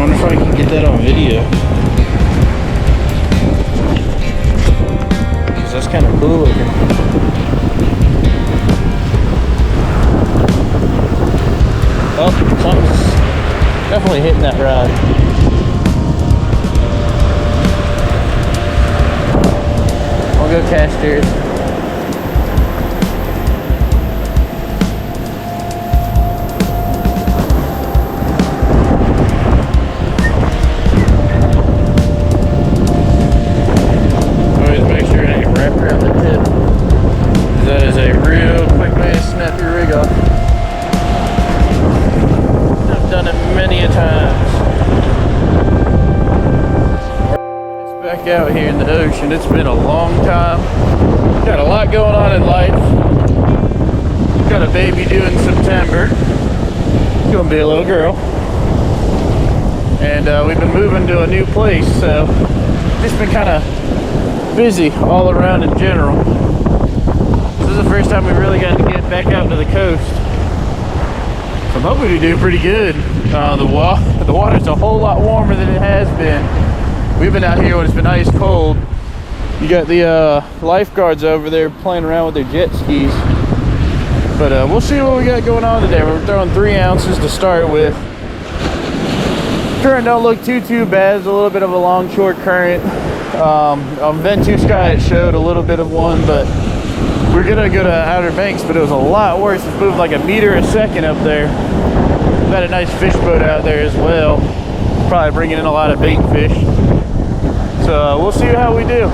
wonder if I can get that on video. Cause that's kind of cool looking. Oh, something's definitely hitting that rod. I'll go cast yours. Always make sure it ain't wrapped around the tip. That is a real quick way to snap your rig off. I've done it many a times. It's back out here in the ocean. It's been a long time. Got a lot going on in life. Got a baby due in September. It's gonna be a little girl. And we've been moving to a new place, so just been kind of busy all around in general. This is the first time we really got to get back out to the coast. So I'm hoping we do pretty good. The water's a whole lot warmer than it has been. We've been out here when it's been ice cold. You got the lifeguards over there playing around with their jet skis. But we'll see what we got going on today. We're throwing 3 ounces to start with. Current don't look too bad. There's a little bit of a long short current. On Venture Sky it showed a little bit of one, but we're gonna go to Outer Banks, but it was a lot worse. It's moving like a meter a second up there. Got a nice fish boat out there as well. Probably bringing in a lot of bait fish. So we'll see how we do.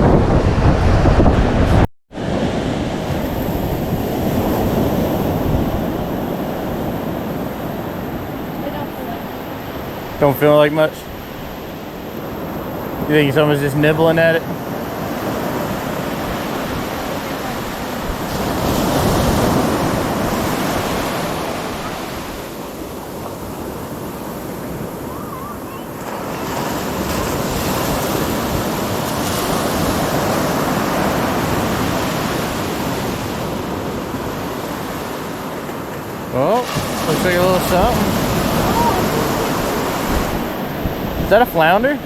Don't feel like much? You think someone's just nibbling at it? Oh, looks like a little something. Is that a flounder?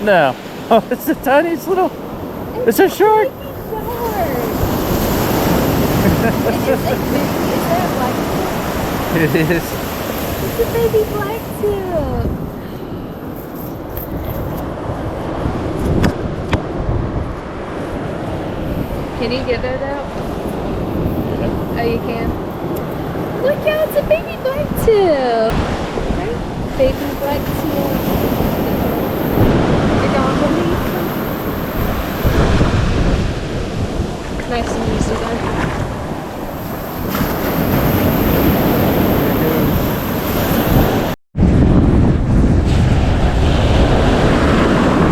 No. Oh, it's the tiniest little. It's a shark. It is. It's a baby blacktip. Can you get that out? Yeah. Oh, you can. Look out! It's a baby blacktip. Right? Baby blacktip. Nice and easy there.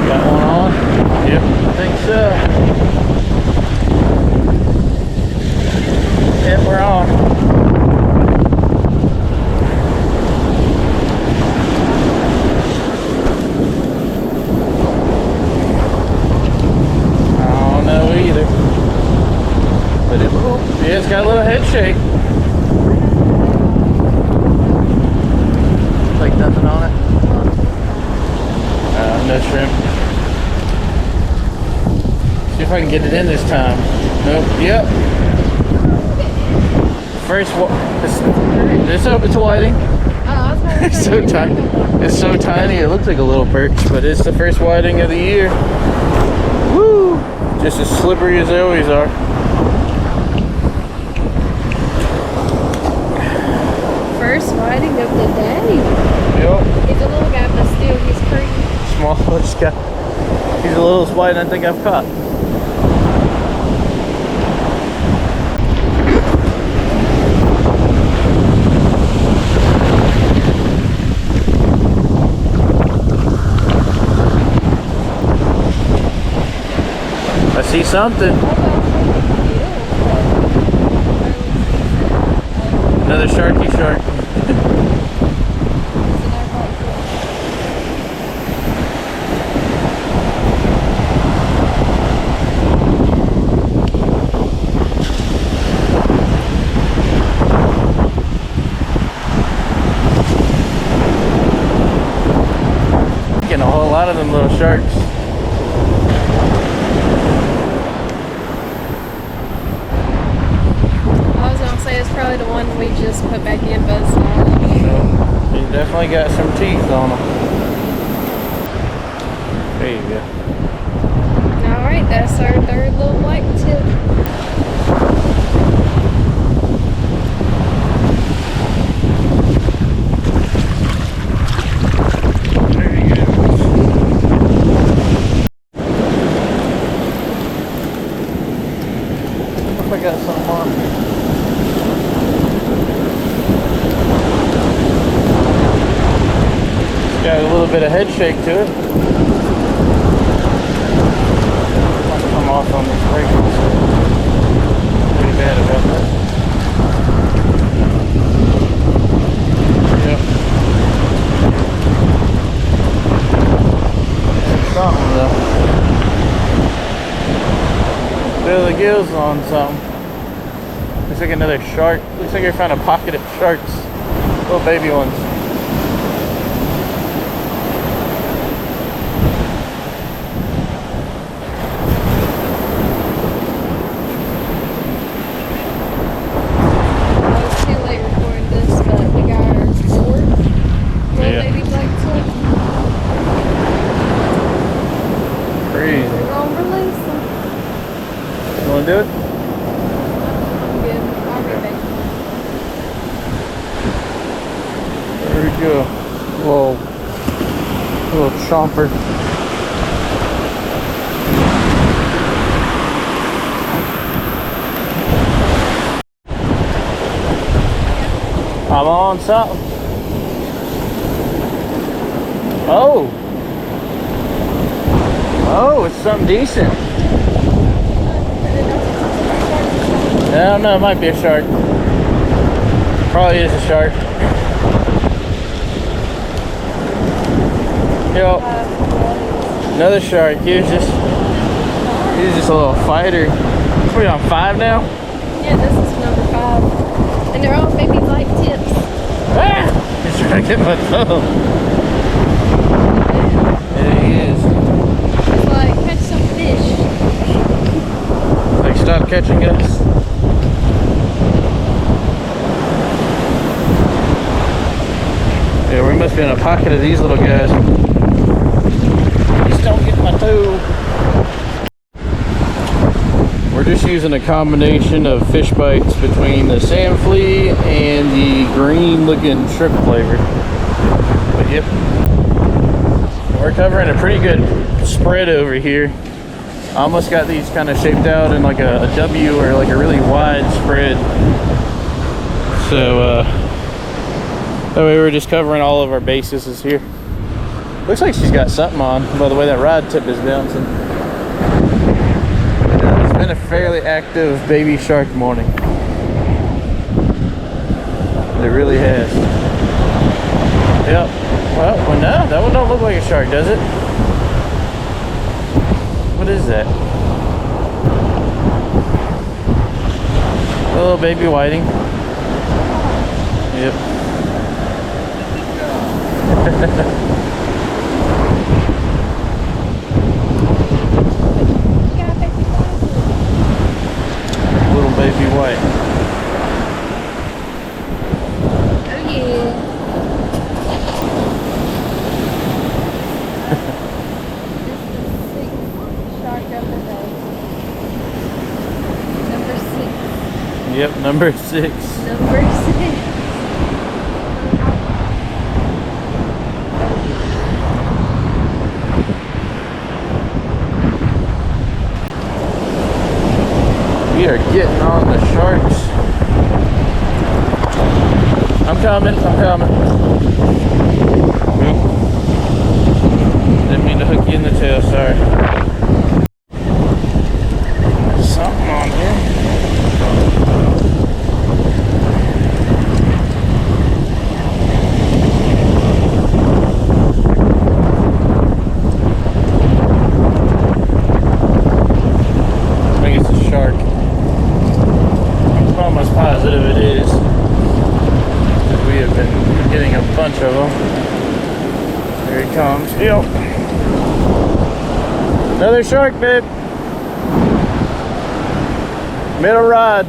Got one on? Yep, I think so. Yep, we're on. Yeah, it's got a little head shake. Like nothing on it. No shrimp. See if I can get it in this time. Nope. Yep. First one. It's whiting. It's so tiny. It's so tiny. It looks like a little perch, but it's the first whiting of the year. Woo! Just as slippery as they always are. First whiting of the day. Yep. He's a little guy, but still he's pretty. Smallest guy. He's the littlest whiting I think I've caught. I see something. Another sharky shark. of them little sharks. I was gonna say it's probably the one we just put back in, but it's not. So, he's definitely got some teeth on him. There you go. Alright, that's our third little black tip. There he goes. I got some on. It's got a little bit of head shake to it. Might come off on this brake. Pretty bad about that. Yep. There's something though. Billy Gill's on something. Looks like another shark. Looks like I found a pocket of sharks. Little baby ones. I was too late recording this, but we got our fourth little baby black tip. Crazy. We're gonna release them. You wanna do it? Good. I'll be back. There we go. Little chomper. I'm on something. Oh. Oh, it's something decent. I don't know, it might be a shark. Probably is a shark. Yo, another shark. He's just a little fighter. What are we on, 5 now? Yeah, this is number 5. And they're all baby black tips. Ah! He's trying to get my thumb. There he is. It's like, catch some fish. Like, stop catching us. Yeah, we must be in a pocket of these little guys. Just don't get my toe. We're just using a combination of fish bites between the sand flea and the green looking shrimp flavor. But yep, we're covering a pretty good spread over here. I almost got these kind of shaped out in like a W or like a really wide spread. So that way we're just covering all of our bases is here. Looks like she's got something on by the way that rod tip is bouncing. Yeah, it's been a fairly active baby shark morning. It really has. Yep. Well, no, that one don't look like a shark, does it? What is that? A little baby whiting. Yep. Little baby white. Oh yeah. This is 6 shark of the day. Number 6. Yep, number 6. Number 6. We are getting on the sharks. I'm coming. Didn't mean to hook you in the tail, sorry. Something on here. I think it's a shark. I'm almost positive it is. We have been getting a bunch of them. Here he comes. Yep. Another shark, babe. Middle rod.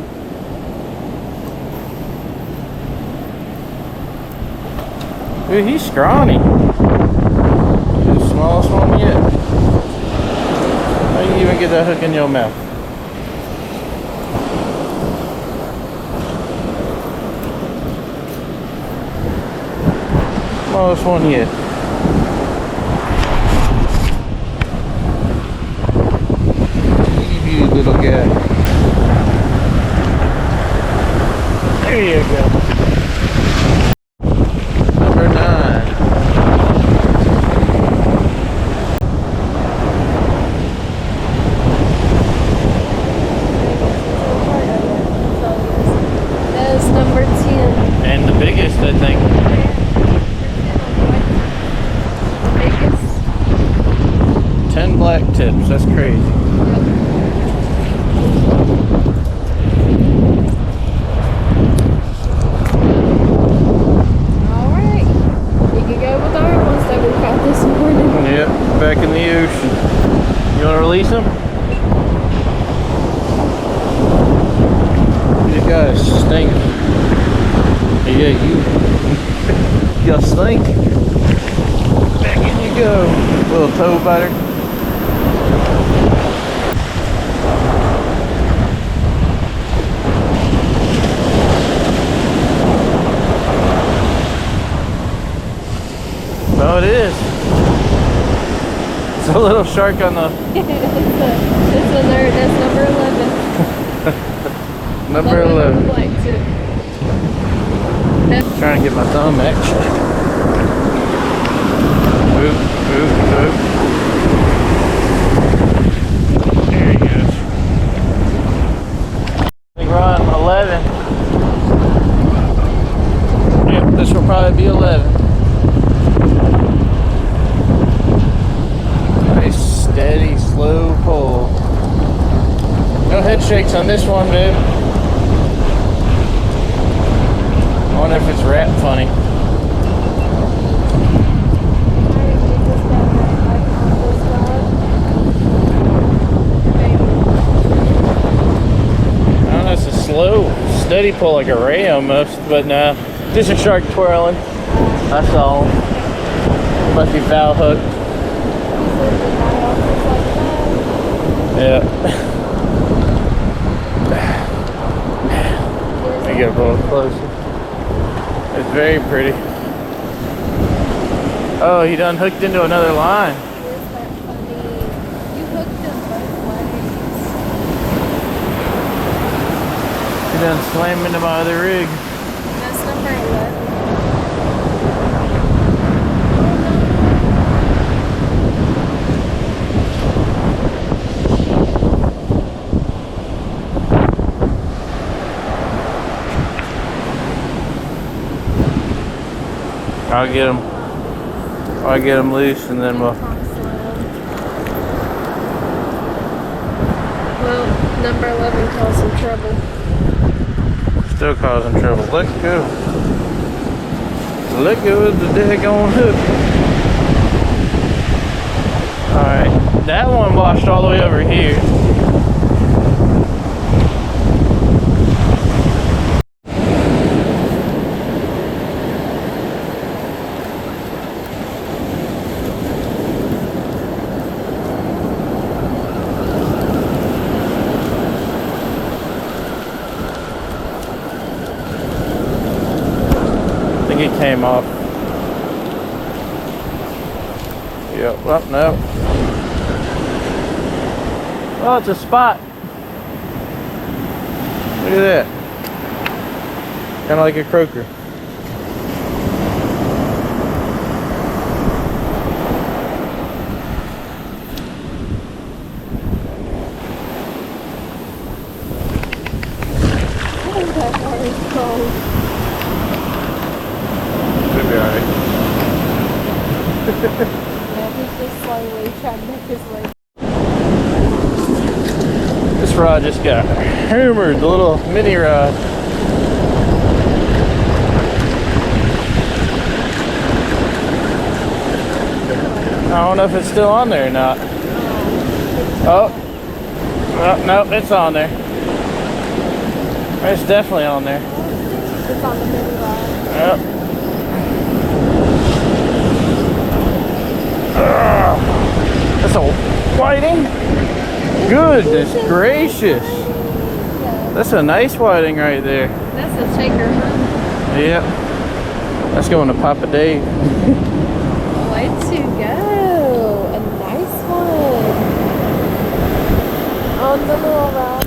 Dude, he's scrawny. He's the smallest one yet. How you even get that hook in your mouth? Smallest one yet. You little guy. There you go. Number 9. That is number 10. And the biggest, I think. Biggest. 10 black tips. That's crazy. Alright. You can go with our ones that we caught this morning. Yep, back in the ocean. You want to release them? You guys stink. Yeah, you stink. Back in you go. Little toe biter. Oh, it is. It's a little shark on the... That's number 11. Number 11. Black tip. Trying to get my thumb action. Oop, oop, oop. There he goes. I think we're on 11. Yep, this will probably be 11. Nice, steady, slow pull. No head shakes on this one, babe. I wonder if it's wrapped funny. I don't know, it's a slow, steady pull like a ray almost, but nah, just a shark twirling. That's all. Must be foul hooked. Yeah. I get a little closer. It's very pretty. Oh, he done hooked into another line. Isn't that funny? You hooked them both ways. He done slammed into my other rig. That's number 11. I'll get him loose and then we'll... Well, number 11 caused some trouble. Still causing trouble. Let go. Let go of the daggone hook. Alright, that one washed all the way over here. It came off. Yep, well, no. Oh, it's a spot. Look at that. Kind of like a croaker. Oh, that water is cold. Should be alright. Yeah, he's just slowly trying to make his way. This rod just got hammered, the little mini rod. I don't know if it's still on there or not. Oh. Well, no, it's on there. It's definitely on there. It's on the mini line. Yep. That's a whiting? Goodness gracious. That's a nice whiting right there. That's a shaker, huh? Yep. That's going to Papa Dave. Way to go. A nice one. On the little rod.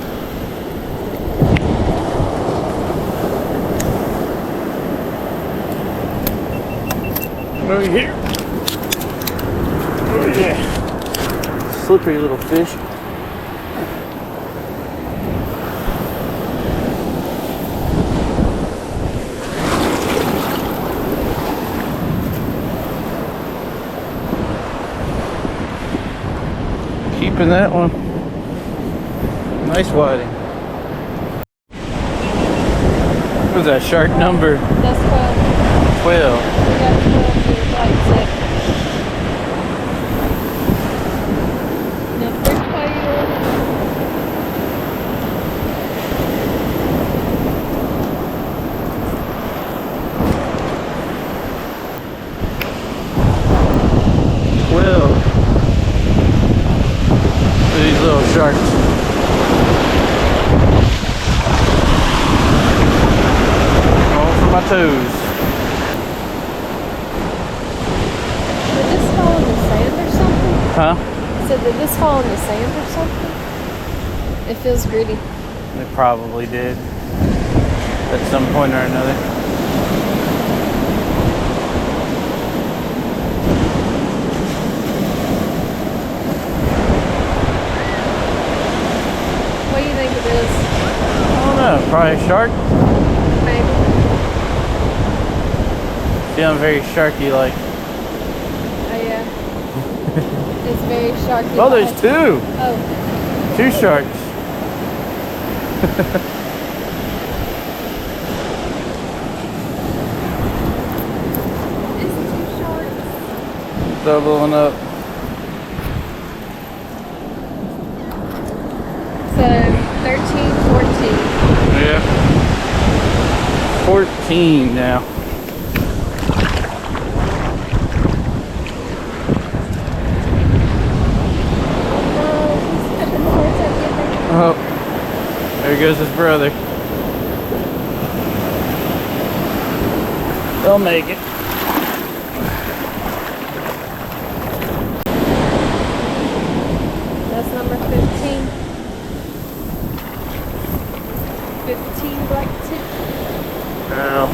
Over here. Oh yeah. Slippery little fish. Keeping that one. Nice whiting. What was that shark number? That's 12. 12. We got 12 here, like six. Number 12. These little sharks. All for my toes. Did this fall in the sand or something? Huh? So did this fall in the sand or something? It feels gritty. They probably did. At some point or another. What do you think it is? I don't know. Probably a shark. Maybe. Feeling very sharky-like. Oh yeah. It's very sharky. Oh, there's two. Oh. 2 sharks. It's 2 sharks. Doubling up. So 13, 14. Yeah. 14 now. Oh, there goes his brother. They'll make it. That's number 15. 15 black tip. Ow.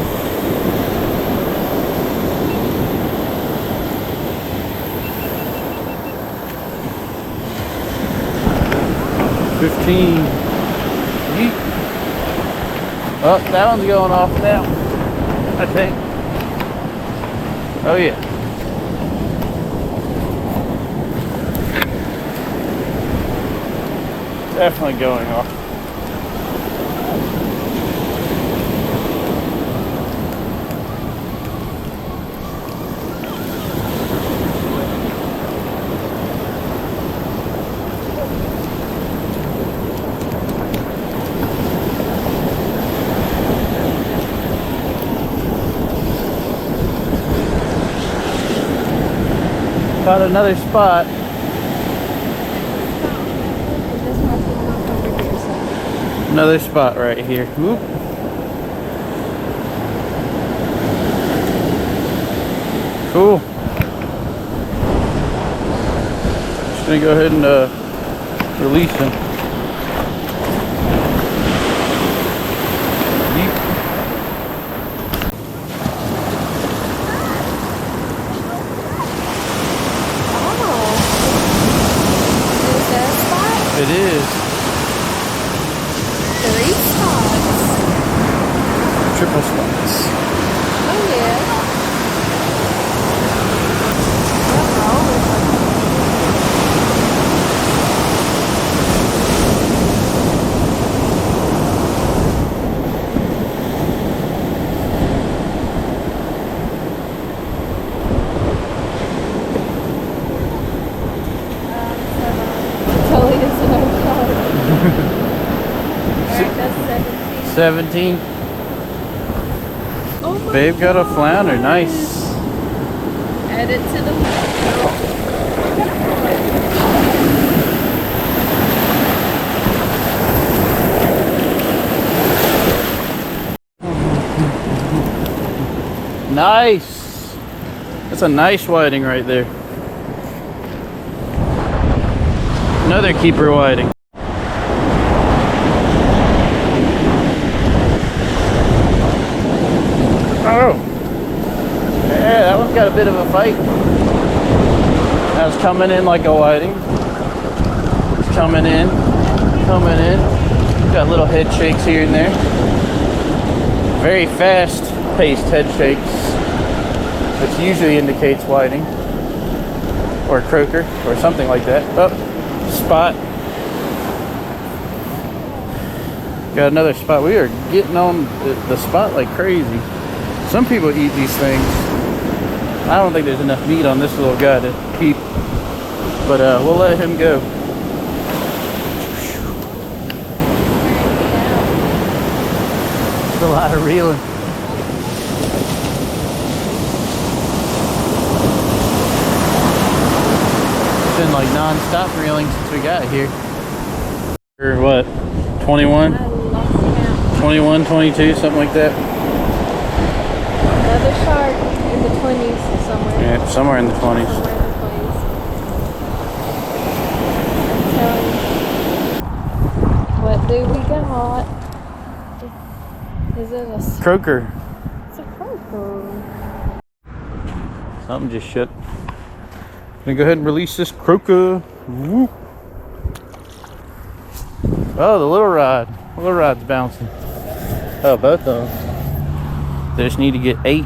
$15. Yeet. Oh, that one's going off now, I think. Oh yeah. Definitely going off. Found another spot. Another spot right here. Whoop. Cool. Just gonna go ahead and release him. Yeet. It is. 3 spots. Triple spots. Oh yeah. 17. Oh my Babe got a flounder. God. Nice. Add it to the. Nice. That's a nice whiting right there. Another keeper whiting. Oh. Yeah, that one's got a bit of a fight. That's coming in like a whiting. It's coming in. Coming in. Got little head shakes here and there. Very fast paced head shakes, which usually indicates whiting or croaker or something like that. Oh, spot. Got another spot. We are getting on the spot like crazy. Some people eat these things. I don't think there's enough meat on this little guy to keep, but we'll let him go. It's a lot of reeling. It's been like non-stop reeling since we got here. Or what? 21? 21, 22, something like that. Another shark in the 20s somewhere. Yeah, somewhere in the 20s. Somewhere in the 20s. I'm telling you. What do we got? Is it a Croaker. It's a croaker. Something just shut. Gonna go ahead and release this croaker. Woo. Oh, the little rod. The little rod's bouncing. Oh, both of them. They just need to get 8.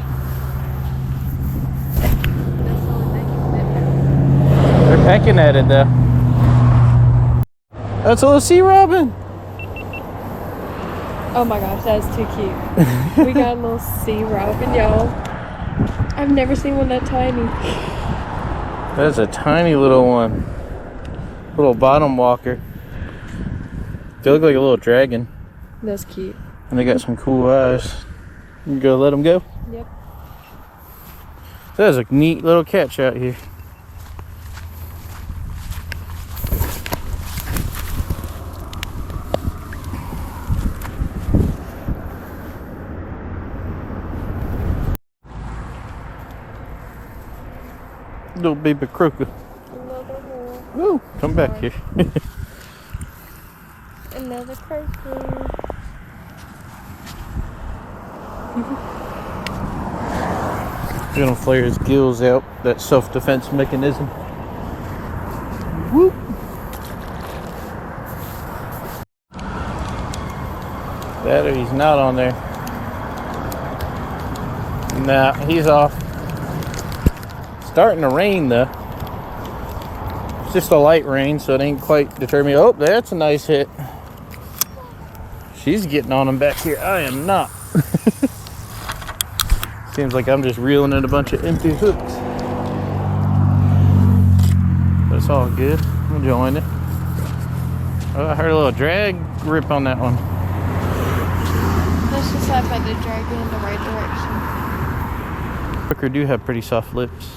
They're pecking at it though. That's a little sea robin. Oh my gosh, that is too cute. We got a little sea robin, y'all. I've never seen one that tiny. That's a tiny little one. Little bottom walker. They look like a little dragon. That's cute. And they got some cool eyes. You go let them go. Yep. There's a neat little catch out here. Little baby croaker. Another one. Woo! Come back here. Another croaker. Gonna flare his gills out. That self-defense mechanism. Whoop! That or he's not on there. Nah, he's off. Starting to rain though. It's just a light rain, so it ain't quite deterred me. Oh, that's a nice hit. She's getting on him back here. I am not. Seems like I'm just reeling in a bunch of empty hooks. But it's all good. I'm enjoying it. Oh, I heard a little drag rip on that one. Let's just have like to drag it in the right direction. Croaker do have pretty soft lips.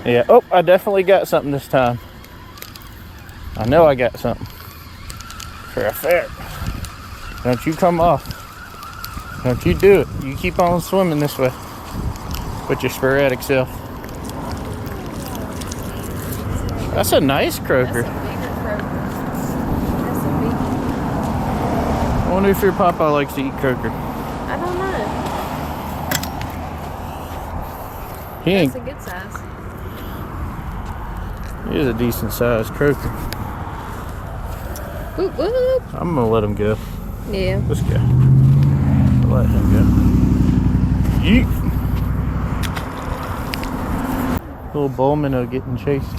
Yeah, oh, I definitely got something this time. I know I got something. For a fact. Don't you come off. Don't you do it. You keep on swimming this way with your sporadic self. That's a nice croaker. That's a bigger croaker. That's a big. I wonder if your papa likes to eat croaker. I don't know. He ain't. That's a good size. He is a decent sized croaker. Whoop, whoop. I'm gonna let him go. Yeah. Let's go. Let him go. Yeet. Little bull minnow getting chased.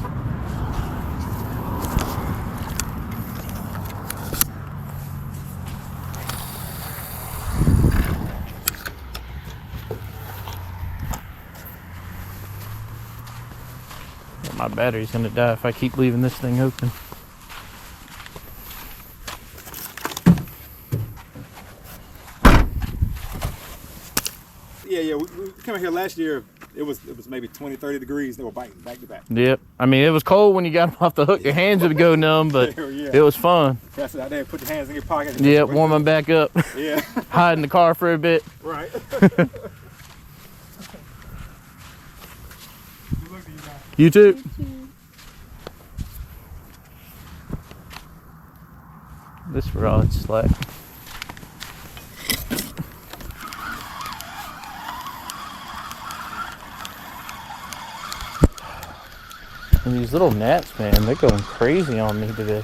My battery's gonna die if I keep leaving this thing open. We came out here last year. It was maybe 20, 30 degrees. They were biting back to back. Yep. I mean, it was cold when you got them off the hook. Your hands would go numb, but Yeah. it was fun. Pass it out there. Put your hands in your pocket. Yeah, warm them back up. Yeah. Hide in the car for a bit. Right. You too. This rod's slack. And these little gnats, man, they're going crazy on me today.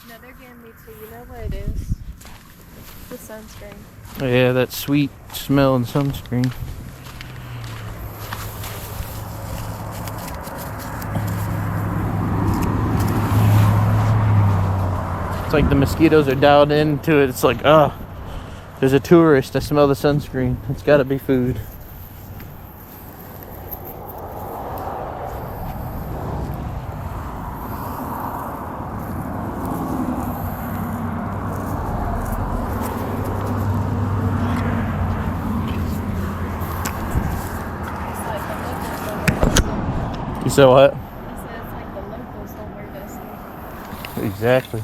No, they're getting me too. You know what it is? The sunscreen. Yeah, that sweet smelling sunscreen. It's like the mosquitoes are dialed into it. It's like, oh, there's a tourist. I smell the sunscreen. It's got to be food. It's like the locals don't wear dusty. You said what? I said it's like the locals don't wear dusty. Exactly. I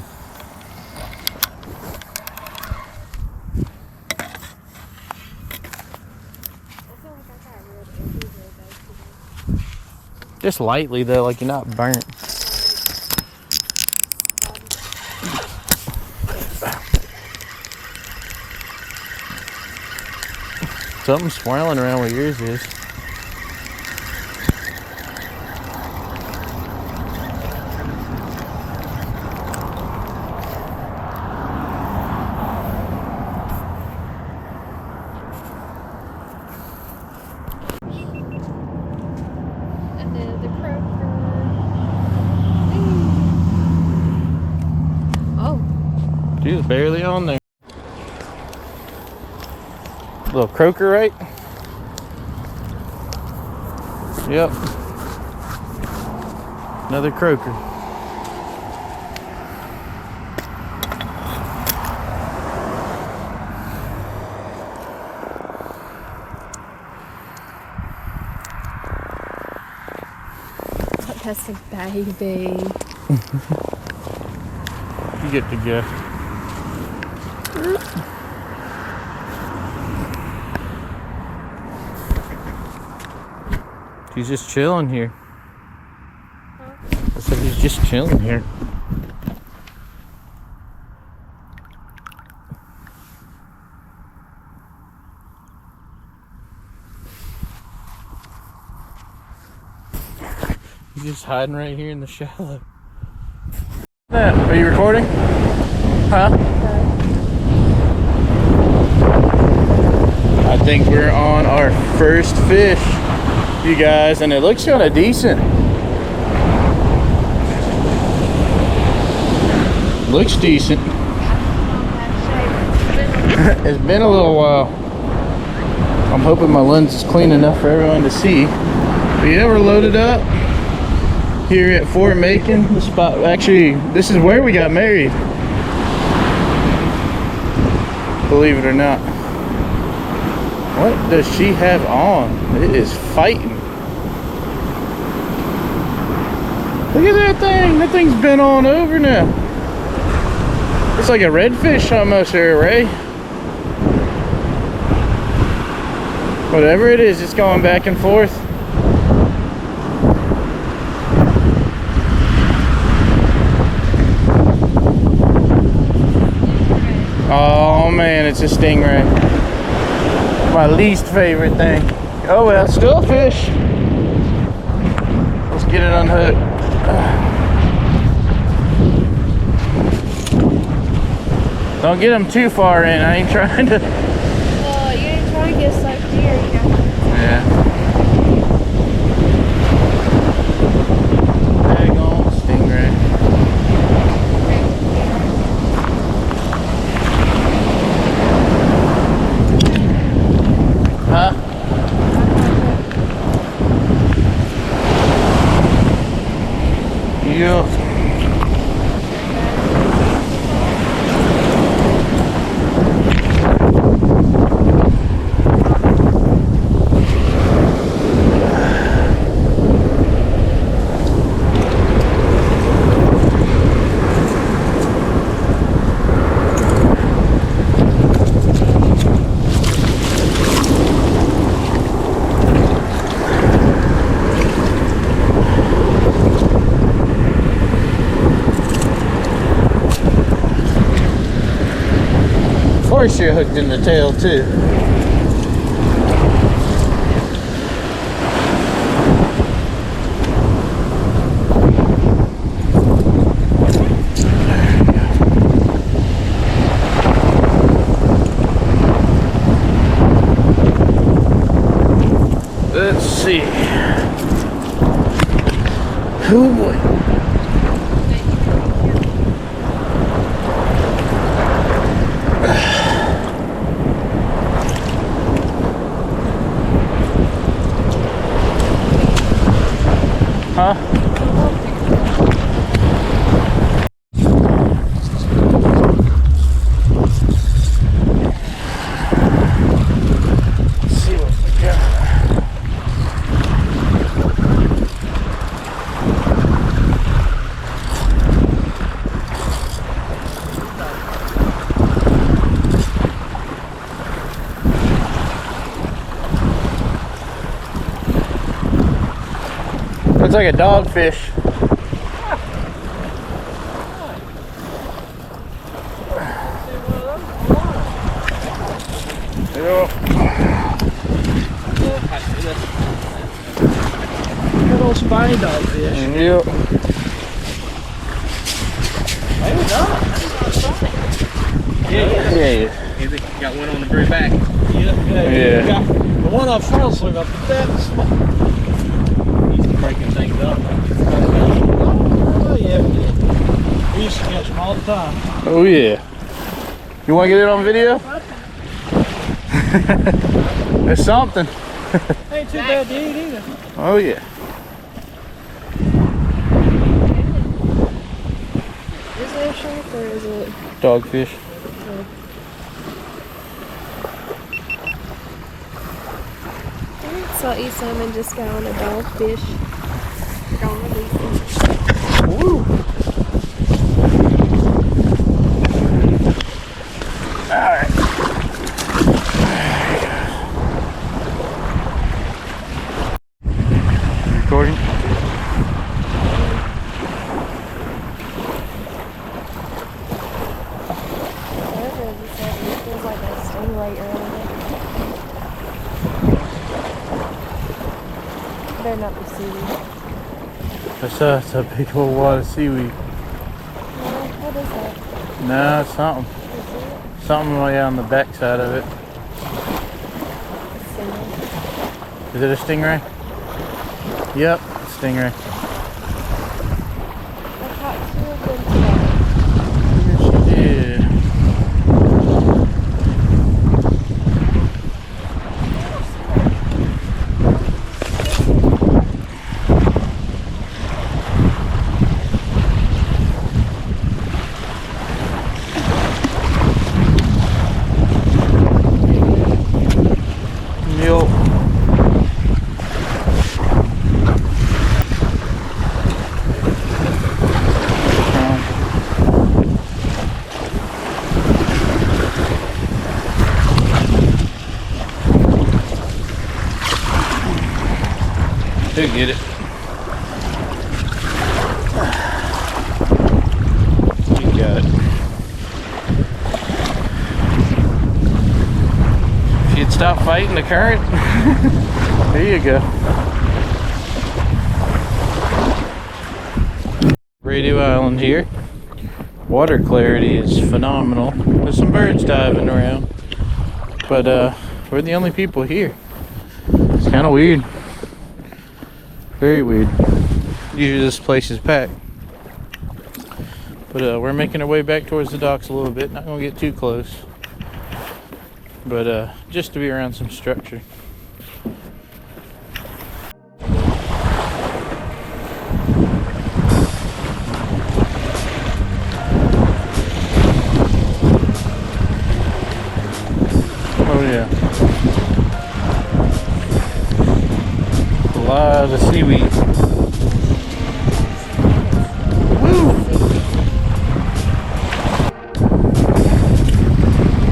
feel like I got real itchy real bad today. Just lightly though, like you're not burnt. Something's swirling around where yours is. And then the croaker. Oh, She was barely on there. Little croaker, right? Yep. Another croaker. that's a baby. You get to go. He's just chilling here. I said he's just chilling here. He's just hiding right here in the shallow. Are you recording? Huh? I think we're on our first fish, you guys, and it looks kind of decent. Looks decent. It's been a little while. I'm hoping my lens is clean enough for everyone to see. But yeah, we're loaded up here at Ft.Macon. The spot, actually, this is where we got married. Believe it or not. What does she have on? It is fighting. Look at that thing. That thing's been on over now. It's like a redfish almost there, Ray. Whatever it is, it's going back and forth. Oh man, it's a stingray. My least favorite thing. Oh well, still a fish. Let's get it unhooked. Don't get them too far in. I ain't trying to. Well, you ain't trying to get sucked here, you know. Yeah. Daggone stingray. Huh? Yeah. course you're hooked in the tail too. Let's see. Oh boy. Huh? Let's see what we got. Looks like a dogfish. Little spiny dogfish. Yep. Maybe not. Yeah. Maybe got one on the very back. Yeah. Got the one up front looks like that small. He's breaking things up. Oh yeah, we did. We used to catch them all the time. Oh yeah. You want to get it on video? It's something. Ain't too bad to eat either. Oh yeah. Is it a shark or is it? Dogfish. I saw East Simon just got on a dogfish. Gone releasing. Woo. Alright. Recording? Whatever it is, it feels like a stingray earlier. Better not be seaweed. That's a big old wad of seaweed. What is that? No, it's something. Is it Something way on the back side of it. a stingray? Is it a stingray? Yep, stingray. I caught 2 of them today. Yes, she did. Yup. He'll get it. You got it. If you'd stop fighting the current, there you go. Radio Island here. Water clarity is phenomenal. There's some birds diving around, but we're the only people here. It's kind of weird. Very weird. Usually this place is packed. But we're making our way back towards the docks a little bit. Not gonna get too close. But just to be around some structure. Oh yeah. A lot of seaweed. Woo!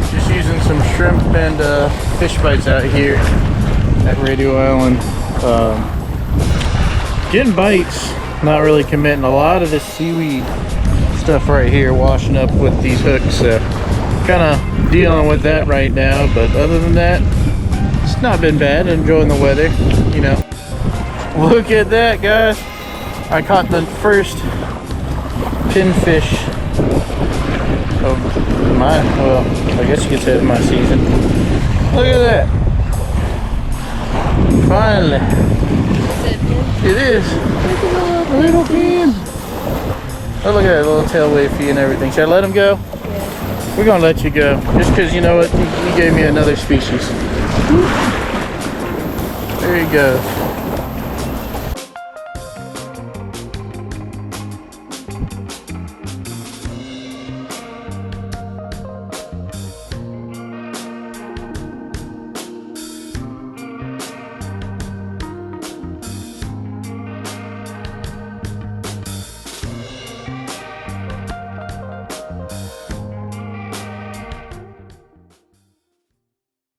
Just using some shrimp and fish bites out here at Radio Island. Getting bites, not really committing. A lot of this seaweed stuff right here washing up with these hooks. Kind of dealing with that right now, but other than that, it's not been bad. Enjoying the weather, you know. Look at that, guys. I caught the first pinfish of my, well, I guess you could say my season. Look at that. Finally. It is. Look at the little pin. Oh, look at that little tail wavy and everything. Should I let him go? Yeah. We're gonna let you go, just because you know what, you gave me another species. There he goes.